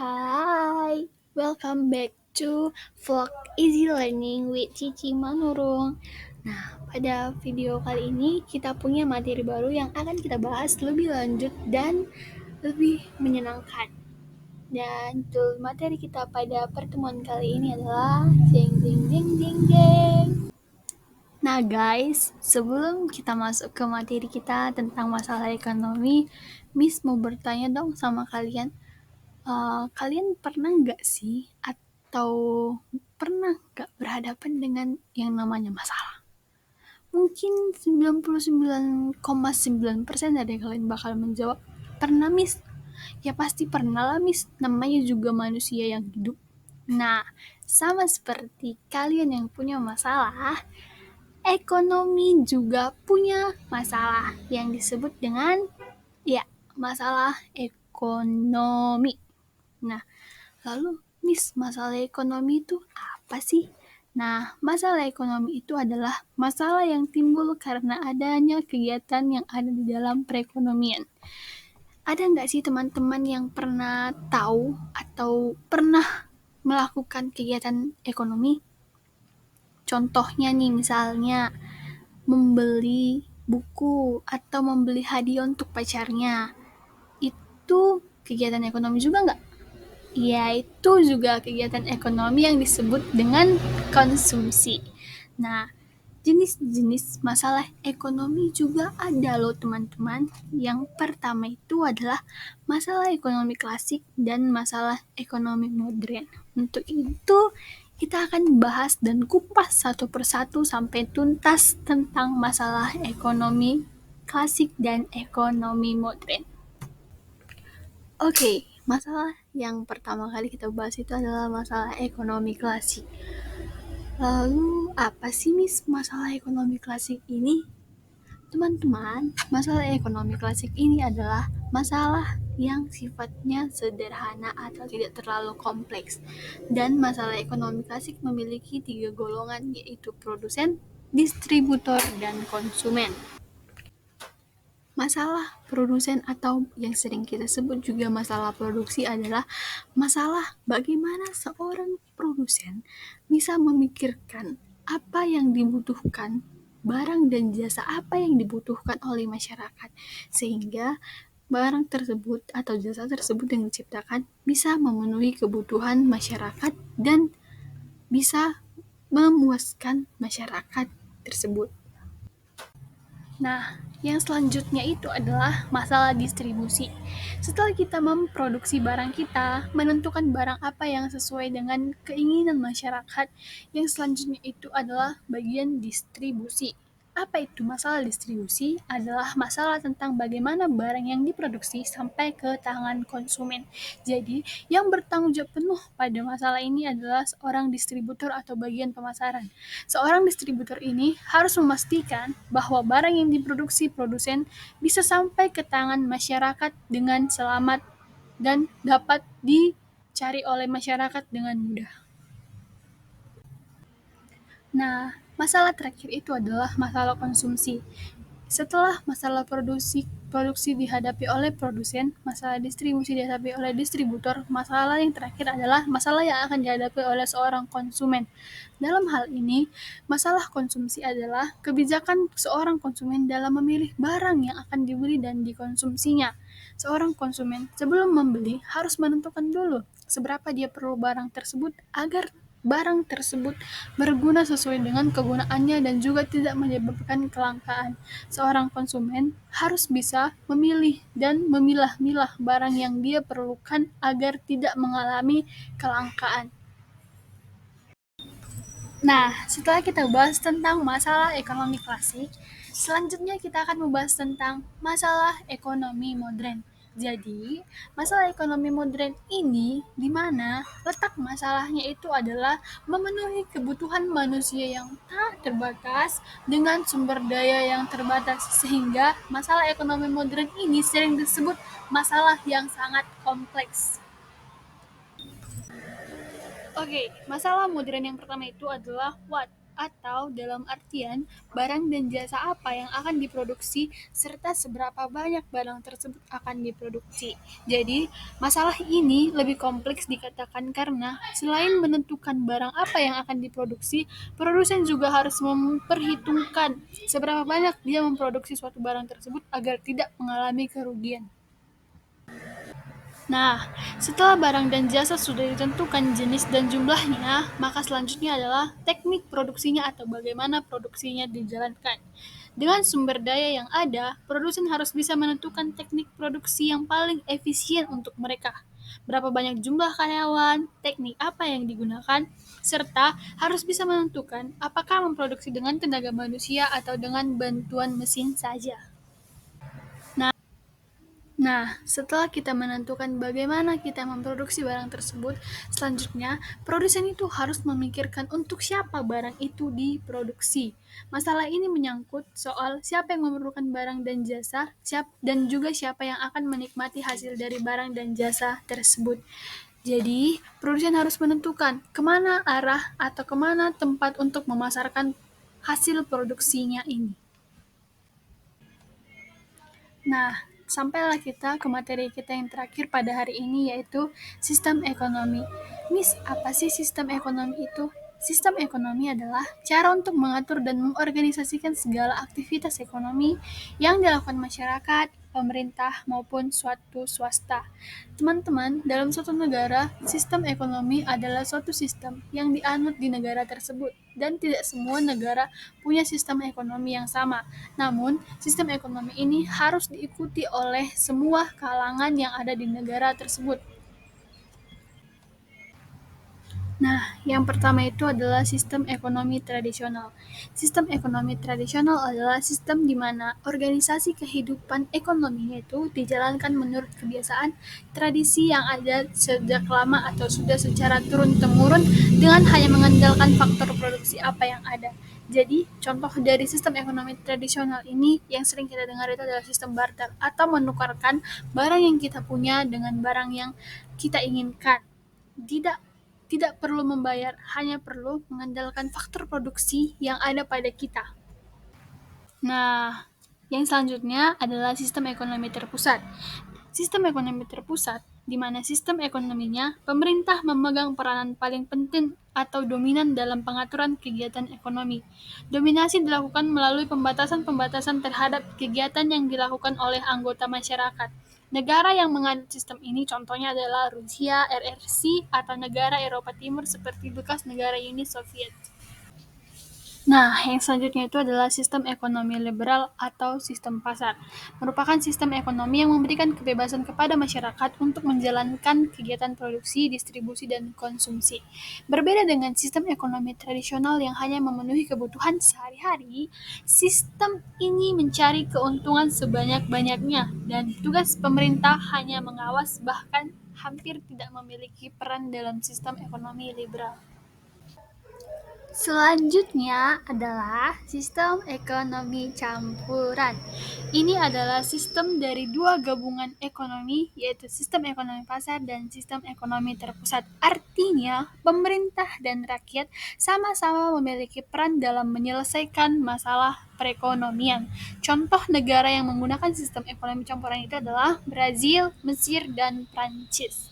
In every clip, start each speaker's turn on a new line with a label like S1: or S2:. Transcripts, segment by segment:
S1: Hai, welcome back to Vlog Easy Learning with Cici Manurung. Nah, pada video kali ini kita punya materi baru yang akan kita bahas lebih lanjut dan lebih menyenangkan. Dan materi kita pada pertemuan kali ini adalah jeng jeng jeng jeng jeng. Nah guys, sebelum kita masuk ke materi kita tentang masalah ekonomi, Miss mau bertanya dong sama kalian. Kalian pernah nggak sih atau pernah nggak berhadapan dengan yang namanya masalah? Mungkin 99,9% dari kalian bakal menjawab, pernah Miss. Ya pasti pernah lah Miss, namanya juga manusia yang hidup. Nah, sama seperti kalian yang punya masalah, ekonomi juga punya masalah yang disebut dengan masalah ekonomi. Nah, lalu, Miss, masalah ekonomi itu apa sih? Nah, masalah ekonomi itu adalah masalah yang timbul karena adanya kegiatan yang ada di dalam perekonomian. Ada nggak sih teman-teman yang pernah tahu atau pernah melakukan kegiatan ekonomi? Contohnya nih, misalnya membeli buku atau membeli hadiah untuk pacarnya. Itu kegiatan ekonomi juga nggak? Yaitu juga kegiatan ekonomi yang disebut dengan konsumsi. Nah, jenis-jenis masalah ekonomi juga ada loh teman-teman. Yang pertama itu adalah masalah ekonomi klasik dan masalah ekonomi modern. Untuk itu, kita akan bahas dan kupas satu persatu sampai tuntas tentang masalah ekonomi klasik dan ekonomi modern. Oke, masalah yang pertama kali kita bahas itu adalah masalah ekonomi klasik. Lalu, apa sih Miss masalah ekonomi klasik ini? Teman-teman, masalah ekonomi klasik ini adalah masalah yang sifatnya sederhana atau tidak terlalu kompleks. Dan masalah ekonomi klasik memiliki 3 golongan, yaitu produsen, distributor, dan konsumen. Masalah produsen atau yang sering kita sebut juga masalah produksi adalah masalah bagaimana seorang produsen bisa memikirkan apa yang dibutuhkan, barang dan jasa apa yang dibutuhkan oleh masyarakat, sehingga barang tersebut atau jasa tersebut yang diciptakan bisa memenuhi kebutuhan masyarakat dan bisa memuaskan masyarakat tersebut. Nah, yang selanjutnya itu adalah masalah distribusi. Setelah kita memproduksi barang kita, menentukan barang apa yang sesuai dengan keinginan masyarakat, yang selanjutnya itu adalah bagian distribusi. Apa itu masalah distribusi? Adalah masalah tentang bagaimana barang yang diproduksi sampai ke tangan konsumen. Jadi, yang bertanggung jawab penuh pada masalah ini adalah seorang distributor atau bagian pemasaran. Seorang distributor ini harus memastikan bahwa barang yang diproduksi produsen bisa sampai ke tangan masyarakat dengan selamat dan dapat dicari oleh masyarakat dengan mudah. Nah, masalah terakhir itu adalah masalah konsumsi. Setelah masalah produksi dihadapi oleh produsen, masalah distribusi dihadapi oleh distributor, masalah yang terakhir adalah masalah yang akan dihadapi oleh seorang konsumen. Dalam hal ini, masalah konsumsi adalah kebijakan seorang konsumen dalam memilih barang yang akan dibeli dan dikonsumsinya. Seorang konsumen sebelum membeli harus menentukan dulu seberapa dia perlu barang tersebut agar barang tersebut berguna sesuai dengan kegunaannya dan juga tidak menyebabkan kelangkaan. Seorang konsumen harus bisa memilih dan memilah-milah barang yang dia perlukan agar tidak mengalami kelangkaan. Nah, setelah kita bahas tentang masalah ekonomi klasik, selanjutnya kita akan membahas tentang masalah ekonomi modern. Jadi, masalah ekonomi modern ini di mana letak masalahnya itu adalah memenuhi kebutuhan manusia yang tak terbatas dengan sumber daya yang terbatas, sehingga masalah ekonomi modern ini sering disebut masalah yang sangat kompleks. Oke, masalah modern yang pertama itu adalah what? atau dalam artian barang dan jasa apa yang akan diproduksi serta seberapa banyak barang tersebut akan diproduksi. Jadi, masalah ini lebih kompleks dikatakan karena selain menentukan barang apa yang akan diproduksi, produsen juga harus memperhitungkan seberapa banyak dia memproduksi suatu barang tersebut agar tidak mengalami kerugian. Nah, setelah barang dan jasa sudah ditentukan jenis dan jumlahnya, maka selanjutnya adalah teknik produksinya atau bagaimana produksinya dijalankan. Dengan sumber daya yang ada, produsen harus bisa menentukan teknik produksi yang paling efisien untuk mereka. Berapa banyak jumlah karyawan, teknik apa yang digunakan, serta harus bisa menentukan apakah memproduksi dengan tenaga manusia atau dengan bantuan mesin saja. Nah, setelah kita menentukan bagaimana kita memproduksi barang tersebut, selanjutnya produsen itu harus memikirkan untuk siapa barang itu diproduksi. Masalah ini menyangkut soal siapa yang memerlukan barang dan jasa, dan juga siapa yang akan menikmati hasil dari barang dan jasa tersebut. Jadi, produsen harus menentukan kemana arah atau kemana tempat untuk memasarkan hasil produksinya ini. Nah, sampailah kita ke materi kita yang terakhir pada hari ini, yaitu sistem ekonomi. Miss, apa sih sistem ekonomi itu? Sistem ekonomi adalah cara untuk mengatur dan mengorganisasikan segala aktivitas ekonomi yang dilakukan masyarakat, pemerintah, maupun suatu swasta. Teman-teman, dalam suatu negara, sistem ekonomi adalah suatu sistem yang dianut di negara tersebut, dan tidak semua negara punya sistem ekonomi yang sama. Namun, sistem ekonomi ini harus diikuti oleh semua kalangan yang ada di negara tersebut. Nah, yang pertama itu adalah sistem ekonomi tradisional. Sistem ekonomi tradisional adalah sistem di mana organisasi kehidupan ekonominya itu dijalankan menurut kebiasaan tradisi yang ada sejak lama atau sudah secara turun-temurun dengan hanya mengandalkan faktor produksi apa yang ada. Jadi, contoh dari sistem ekonomi tradisional ini yang sering kita dengar itu adalah sistem barter atau menukarkan barang yang kita punya dengan barang yang kita inginkan. Tidak perlu membayar, hanya perlu mengandalkan faktor produksi yang ada pada kita. Nah, yang selanjutnya adalah sistem ekonomi terpusat. Sistem ekonomi terpusat, di mana sistem ekonominya pemerintah memegang peranan paling penting atau dominan dalam pengaturan kegiatan ekonomi. Dominasi dilakukan melalui pembatasan-pembatasan terhadap kegiatan yang dilakukan oleh anggota masyarakat. Negara yang menganut sistem ini contohnya adalah Rusia, RRC, atau negara Eropa Timur seperti bekas negara Uni Soviet. Nah, yang selanjutnya itu adalah sistem ekonomi liberal atau sistem pasar. Merupakan sistem ekonomi yang memberikan kebebasan kepada masyarakat untuk menjalankan kegiatan produksi, distribusi, dan konsumsi. Berbeda dengan sistem ekonomi tradisional yang hanya memenuhi kebutuhan sehari-hari, sistem ini mencari keuntungan sebanyak-banyaknya dan tugas pemerintah hanya mengawas bahkan hampir tidak memiliki peran dalam sistem ekonomi liberal. Selanjutnya adalah sistem ekonomi campuran. Ini adalah sistem dari dua gabungan ekonomi, yaitu sistem ekonomi pasar dan sistem ekonomi terpusat. Artinya, pemerintah dan rakyat sama-sama memiliki peran dalam menyelesaikan masalah perekonomian. Contoh negara yang menggunakan sistem ekonomi campuran itu adalah Brazil, Mesir, dan Prancis.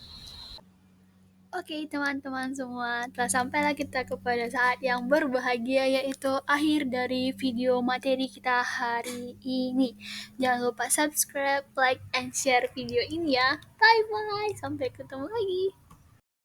S1: Oke, teman-teman semua, telah sampailah kita kepada saat yang berbahagia, yaitu akhir dari video materi kita hari ini. Jangan lupa subscribe, like, and share video ini ya. Bye-bye, sampai ketemu lagi.